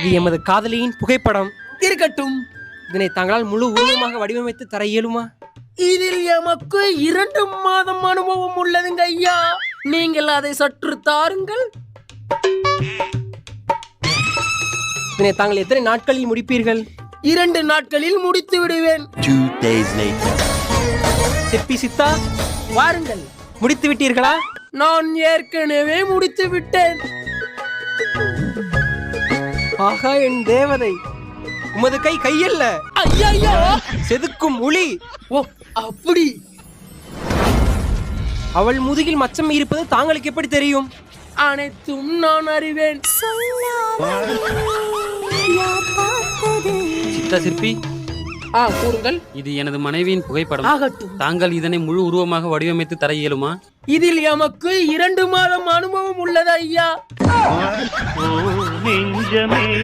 இது எமது காதலியின் புகைப்படம். இருக்கட்டும். இதனை தாங்களால் முழு உருவமாக வடிவமைத்து தர இயலுமா? இதில் எமக்கு 2 மாதம் அனுபவம் உள்ளதுங்க ஐயா. நீங்கள் அதை சற்று தாருங்கள். இதனை தாங்கள் எத்தனை நாட்களில் முடிப்பீர்கள்? 2 நாட்களில் முடித்து விடுவேன். 2 days later. சிற்பி சித்தா, வாருங்கள். முடித்து விட்டீர்களா? நான் ஏற்கனவே முடித்து விட்டேன். ஆகா என் தேவதை, உமது கை கையல்ல, ஐயா, செதுக்கும் உளி. ஓ அப்படி. அவள் முதுகில் மச்சம் இருப்பது தாங்களுக்கு எப்படி தெரியும்? அனைத்தும் நான் அறிவேன். சித்தா சிற்பி, கூறுங்கள். இது எனது மனைவியின் புகைப்படம். ஆகட்டும். தாங்கள் இதனை முழு உருவமாக வடிவமைத்து தர இயலுமா? இதில் எமக்கு 2 மாதம் அனுபவம் உள்ளது ஐயா.